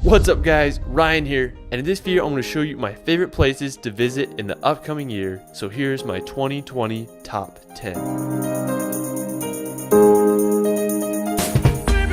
What's up guys, Ryan here, and in this video I'm going to show you my favorite places to visit in the upcoming year. So here's my 2020 top 10.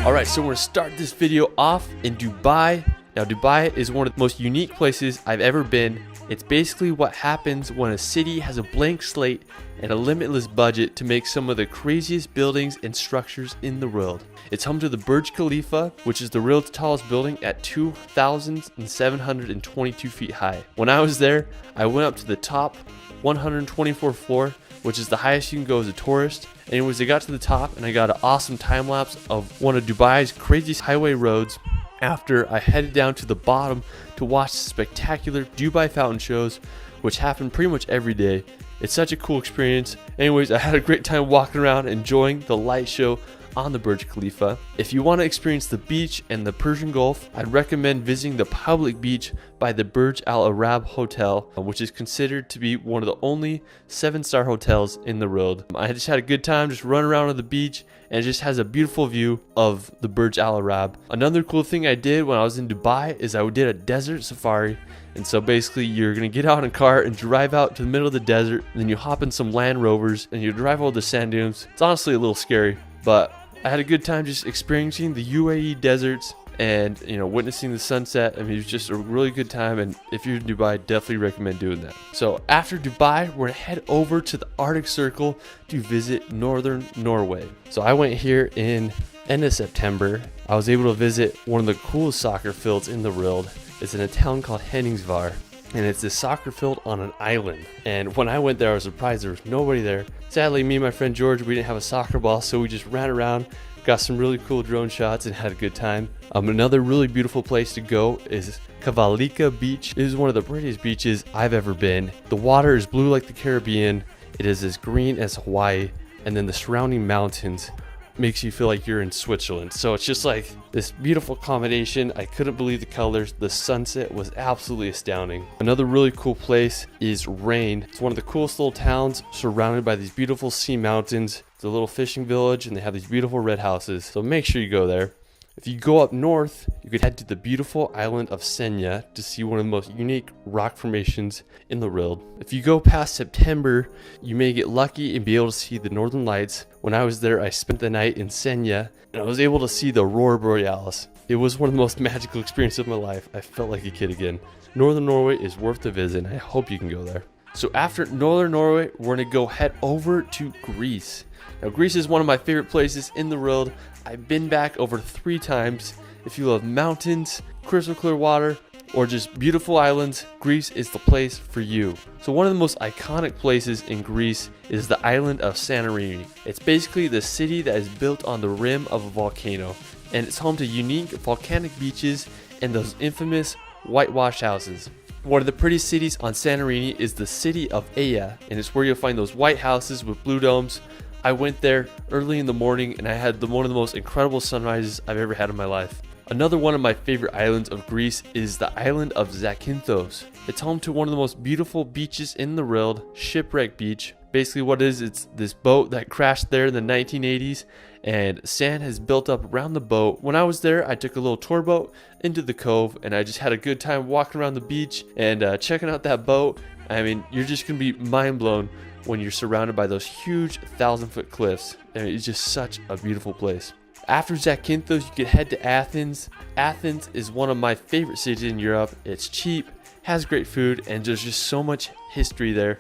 Alright, so we're going to start this video off in Dubai. Now Dubai is one of the most unique places I've ever been. It's basically what happens when a city has a blank slate and a limitless budget to make some of the craziest buildings and structures in the world. It's home to the Burj Khalifa, which is the world's tallest building at 2,722 feet high. When I was there, I went up to the top 124th floor, which is the highest you can go as a tourist. Anyways, I got to the top and I got an awesome time lapse of one of Dubai's craziest highway roads. After I headed down to the bottom to watch the spectacular Dubai fountain shows, which happen pretty much every day. It's such a cool experience. Anyways, I had a great time walking around enjoying the light show on the Burj Khalifa. If you want to experience the beach and the Persian Gulf, I'd recommend visiting the public beach by the Burj Al Arab Hotel, which is considered to be one of the only 7-star hotels in the world. I just had a good time just running around on the beach, and it just has a beautiful view of the Burj Al Arab. Another cool thing I did when I was in Dubai is I did a desert safari. And so basically you're going to get out in a car and drive out to the middle of the desert, and then you hop in some Land Rovers and you drive over the sand dunes. It's honestly a little scary, but I had a good time just experiencing the UAE deserts and, witnessing the sunset. I mean, it was just a really good time, and if you're in Dubai, definitely recommend doing that. So after Dubai, we're gonna head over to the Arctic Circle to visit northern Norway. So I went here in end of September. I was able to visit one of the coolest soccer fields in the world. It's in a town called Henningsvar, and it's this soccer field on an island. And when I went there, I was surprised there was nobody there. Sadly, me and my friend George, we didn't have a soccer ball, so we just ran around, got some really cool drone shots, and had a good time. Another really beautiful place to go is Kavalika Beach. It is one of the prettiest beaches I've ever been. The water is blue like the Caribbean. It is as green as Hawaii, and then the surrounding mountains makes you feel like you're in Switzerland. So it's just like this beautiful combination. I couldn't believe the colors. The sunset was absolutely astounding. Another really cool place is Rain. It's one of the coolest little towns surrounded by these beautiful sea mountains. It's a little fishing village, and they have these beautiful red houses. So make sure you go there. If you go up north, you could head to the beautiful island of Senja to see one of the most unique rock formations in the world. If you go past September, you may get lucky and be able to see the northern lights. When I was there, I spent the night in Senja, and I was able to see the Aurora Borealis. It was one of the most magical experiences of my life. I felt like a kid again. Northern Norway is worth the visit, and I hope you can go there. So after Northern Norway, we're going to head over to Greece. Now, Greece is one of my favorite places in the world. I've been back over 3 times. If you love mountains, crystal clear water, or just beautiful islands, Greece is the place for you. So one of the most iconic places in Greece is the island of Santorini. It's basically the city that is built on the rim of a volcano, and it's home to unique volcanic beaches and those infamous whitewashed houses. One of the prettiest cities on Santorini is the city of Aya, and it's where you'll find those white houses with blue domes. I went there early in the morning, and I had one of the most incredible sunrises I've ever had in my life. Another one of my favorite islands of Greece is the island of Zakynthos. It's home to one of the most beautiful beaches in the world, Shipwreck Beach. Basically what it is, it's this boat that crashed there in the 1980s, and sand has built up around the boat. When I was there, I took a little tour boat into the cove, and I just had a good time walking around the beach and checking out that boat. I mean, you're just going to be mind blown when you're surrounded by those huge 1,000-foot cliffs. I mean, it's just such a beautiful place. After Zakynthos, you could head to Athens. Athens is one of my favorite cities in Europe. It's cheap, has great food, and there's just so much history there.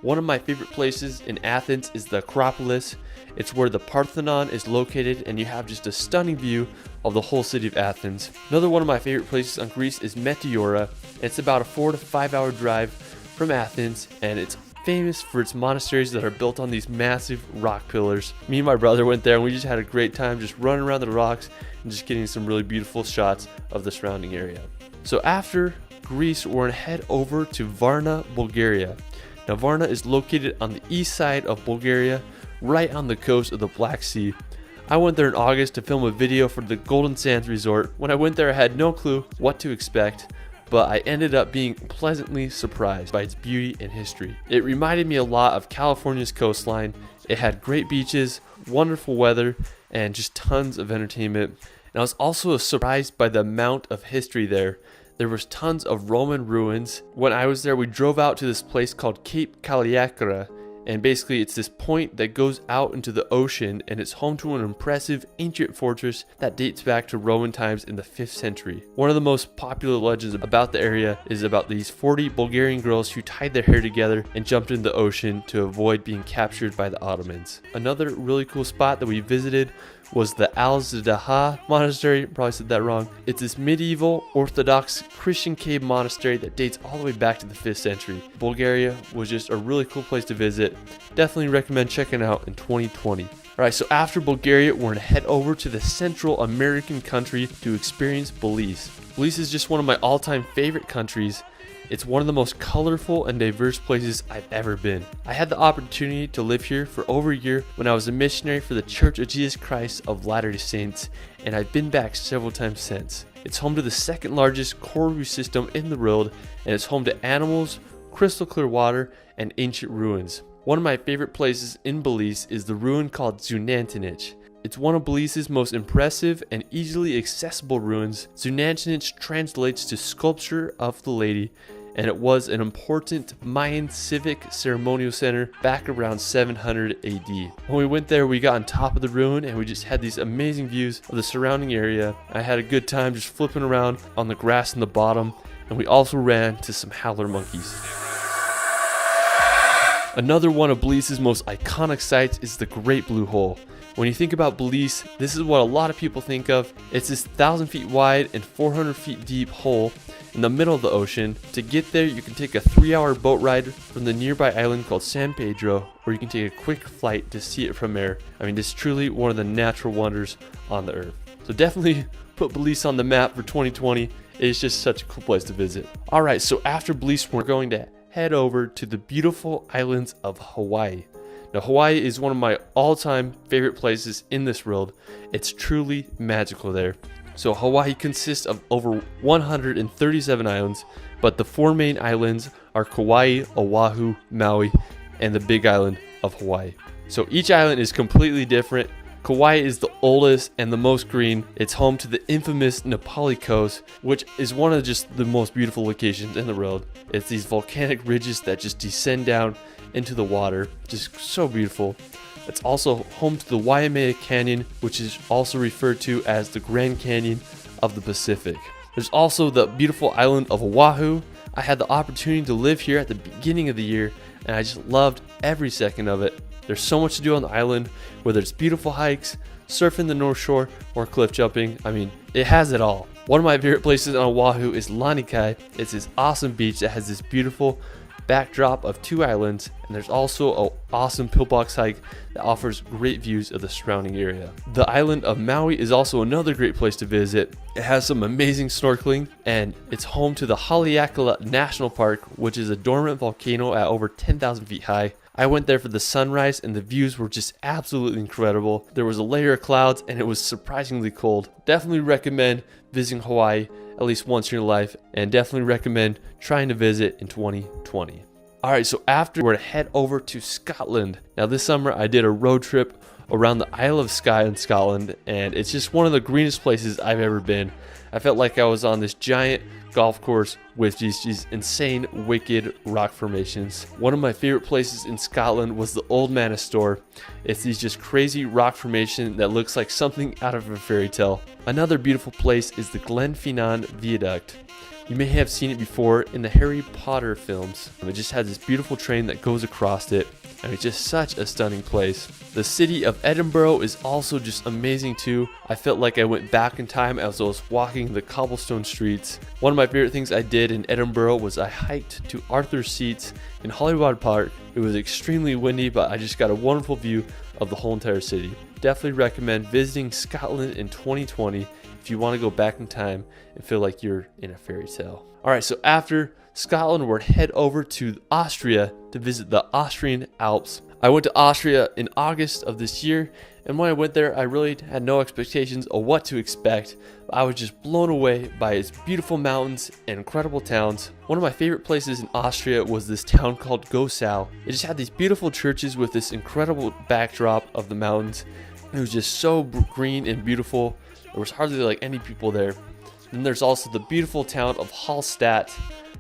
One of my favorite places in Athens is the Acropolis. It's where the Parthenon is located, and you have just a stunning view of the whole city of Athens. Another one of my favorite places on Greece is Meteora. It's about a 4 to 5 hour drive from Athens, and it's famous for its monasteries that are built on these massive rock pillars. Me and my brother went there, and we just had a great time just running around the rocks and just getting some really beautiful shots of the surrounding area. So after Greece, we're gonna head over to Varna, Bulgaria. Now Varna is located on the east side of Bulgaria, right on the coast of the Black Sea. I went there in August to film a video for the Golden Sands Resort. When I went there, I had no clue what to expect, but I ended up being pleasantly surprised by its beauty and history. It reminded me a lot of California's coastline. It had great beaches, wonderful weather, and just tons of entertainment. And I was also surprised by the amount of history there. There was tons of Roman ruins. When I was there, we drove out to this place called Cape Cagliacra, and basically it's this point that goes out into the ocean, and it's home to an impressive ancient fortress that dates back to Roman times in the 5th century. One of the most popular legends about the area is about these 40 Bulgarian girls who tied their hair together and jumped in the ocean to avoid being captured by the Ottomans. Another really cool spot that we visited was the Al-Zadaha Monastery. Probably said that wrong. It's this medieval Orthodox Christian cave monastery that dates all the way back to the 5th century. Bulgaria was just a really cool place to visit. Definitely recommend checking it out in 2020. Alright, so after Bulgaria, we're going to head over to the Central American country to experience Belize. Belize is just one of my all-time favorite countries. It's one of the most colorful and diverse places I've ever been. I had the opportunity to live here for over a year when I was a missionary for the Church of Jesus Christ of Latter-day Saints, and I've been back several times since. It's home to the second largest coral reef system in the world, and it's home to animals, crystal clear water, and ancient ruins. One of my favorite places in Belize is the ruin called Zunantinich. It's one of Belize's most impressive and easily accessible ruins. Zunantinich translates to Sculpture of the Lady, and it was an important Mayan civic ceremonial center back around 700 AD. When we went there, we got on top of the ruin and we just had these amazing views of the surrounding area. I had a good time just flipping around on the grass in the bottom, and we also ran to some howler monkeys. Another one of Belize's most iconic sites is the Great Blue Hole. When you think about Belize, this is what a lot of people think of. It's this 1,000 feet wide and 400 feet deep hole in the middle of the ocean. To get there, you can take a 3-hour boat ride from the nearby island called San Pedro, or you can take a quick flight to see it from there. I mean, it's truly one of the natural wonders on the earth. So definitely put Belize on the map for 2020. It's just such a cool place to visit. Alright, so after Belize, we're going to head over to the beautiful islands of Hawaii. Now, Hawaii is one of my all-time favorite places in this world. It's truly magical there. So Hawaii consists of over 137 islands, but the 4 main islands are Kauai, Oahu, Maui, and the Big Island of Hawaii. So each island is completely different. Kauai is the oldest and the most green. It's home to the infamous Napali Coast, which is one of just the most beautiful locations in the world. It's these volcanic ridges that just descend down into the water, just so beautiful. It's also home to the Waimea Canyon, which is also referred to as the Grand Canyon of the Pacific. There's also the beautiful island of Oahu. I had the opportunity to live here at the beginning of the year, and I just loved every second of it. There's so much to do on the island, whether it's beautiful hikes, surfing the North Shore, or cliff jumping. I mean, it has it all. One of my favorite places on Oahu is Lanikai. It's this awesome beach that has this beautiful backdrop of 2 islands, and there's also an awesome pillbox hike that offers great views of the surrounding area. The island of Maui is also another great place to visit. It has some amazing snorkeling, and it's home to the Haleakala National Park, which is a dormant volcano at over 10,000 feet high. I went there for the sunrise, and the views were just absolutely incredible. There was a layer of clouds, and it was surprisingly cold. Definitely recommend visiting Hawaii at least once in your life, and definitely recommend trying to visit in 2020. Alright, so after, we're going to head over to Scotland. Now this summer I did a road trip around the Isle of Skye in Scotland, and it's just one of the greenest places I've ever been. I felt like I was on this giant golf course with these insane, wicked rock formations. One of my favorite places in Scotland was the Old Manor Store. It's these just crazy rock formation that looks like something out of a fairy tale. Another beautiful place is the Glenfinnan Viaduct. You may have seen it before in the Harry Potter films. It just has this beautiful train that goes across it. I mean, just such a stunning place. The city of Edinburgh is also just amazing too. I felt like I went back in time as I was walking the cobblestone streets. One of my favorite things I did in Edinburgh was I hiked to Arthur's Seats in Hollywood Park. It was extremely windy, but I just got a wonderful view of the whole entire city. Definitely recommend visiting Scotland in 2020 if you want to go back in time and feel like you're in a fairy tale. Alright, so after Scotland, we're head over to Austria to visit the Austrian Alps. I went to Austria in August of this year, and when I went there, I really had no expectations of what to expect. I was just blown away by its beautiful mountains and incredible towns. One of my favorite places in Austria was this town called Gosau. It just had these beautiful churches with this incredible backdrop of the mountains. It was just so green and beautiful. There was hardly like any people there. Then there's also the beautiful town of Hallstatt.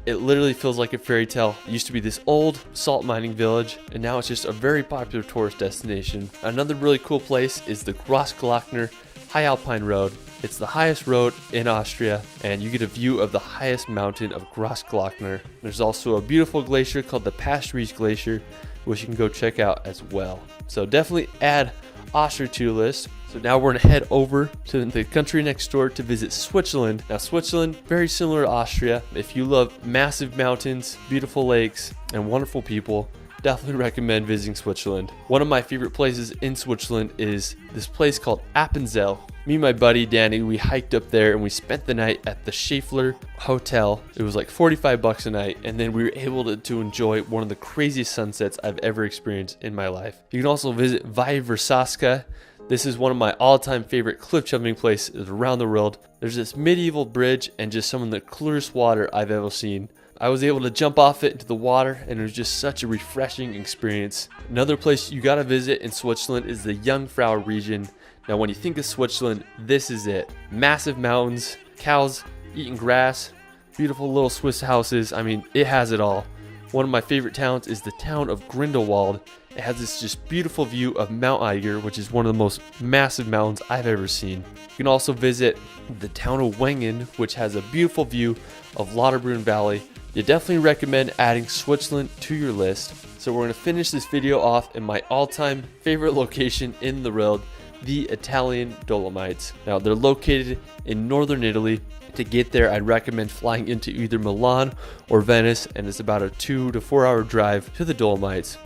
It literally feels like a fairy tale. It used to be this old salt mining village, and now it's just a very popular tourist destination. Another really cool place is the Grossglockner High Alpine Road. It's the highest road in Austria, and you get a view of the highest mountain of Grossglockner. There's also a beautiful glacier called the Pastorius Glacier, which you can go check out as well. So definitely add Austria to your list. So now we're gonna head over to the country next door to visit Switzerland. Now Switzerland, very similar to Austria. If you love massive mountains, beautiful lakes, and wonderful people, definitely recommend visiting Switzerland. One of my favorite places in Switzerland is this place called Appenzell. Me and my buddy Danny, we hiked up there and we spent the night at the Schäfler Hotel. It was like 45 bucks a night, and then we were able to enjoy one of the craziest sunsets I've ever experienced in my life. You can also visit Weihersaska. This is one of my all-time favorite cliff jumping places around the world. There's this medieval bridge and just some of the clearest water I've ever seen. I was able to jump off it into the water, and it was just such a refreshing experience. Another place you gotta visit in Switzerland is the Jungfrau region. Now when you think of Switzerland, this is it. Massive mountains, cows eating grass, beautiful little Swiss houses. I mean, it has it all. One of my favorite towns is the town of Grindelwald. It has this just beautiful view of Mount Eiger, which is one of the most massive mountains I've ever seen. You can also visit the town of Wengen, which has a beautiful view of Lauterbrunnen Valley. You definitely recommend adding Switzerland to your list. So we're going to finish this video off in my all-time favorite location in the world, the Italian Dolomites. Now they're located in northern Italy. To get there, I'd recommend flying into either Milan or Venice, and it's about a 2 to 4 hour drive to the Dolomites.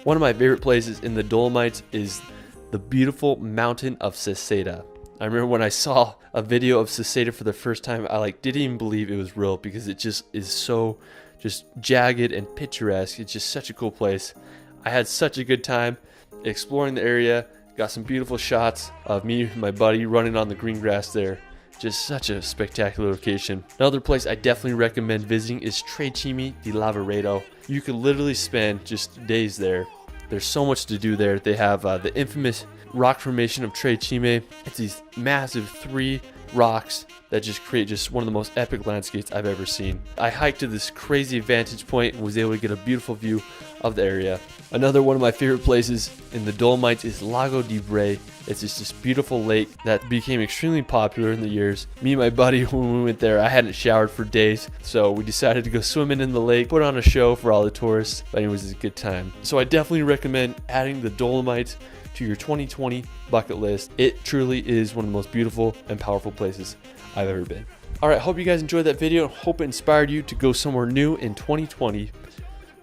One of my favorite places in the Dolomites is the beautiful mountain of Seseda. I remember when I saw a video of Seseda for the first time, I didn't even believe it was real, because it just is so just jagged and picturesque. It's just such a cool place. I had such a good time exploring the area. Got some beautiful shots of me and my buddy running on the green grass there. Just such a spectacular location. Another place I definitely recommend visiting is Tre Cime di Lavaredo. You can literally spend just days there. There's so much to do there. They have the infamous rock formation of Tre Cime. It's these massive 3 rocks that just create just one of the most epic landscapes I've ever seen. I hiked to this crazy vantage point and was able to get a beautiful view of the area. Another one of my favorite places in the Dolomites is Lago di Braies. It's just this beautiful lake that became extremely popular in the years. Me and my buddy, when we went there, I hadn't showered for days, so we decided to go swimming in the lake, put on a show for all the tourists, but it was a good time. So I definitely recommend adding the Dolomites to your 2020 bucket list. It truly is one of the most beautiful and powerful places I've ever been. Alright, hope you guys enjoyed that video. Hope it inspired you to go somewhere new in 2020.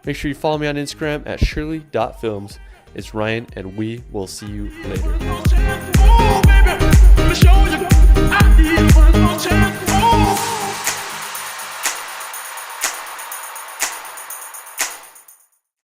Make sure you follow me on Instagram at shirley.films. It's Ryan, and we will see you later.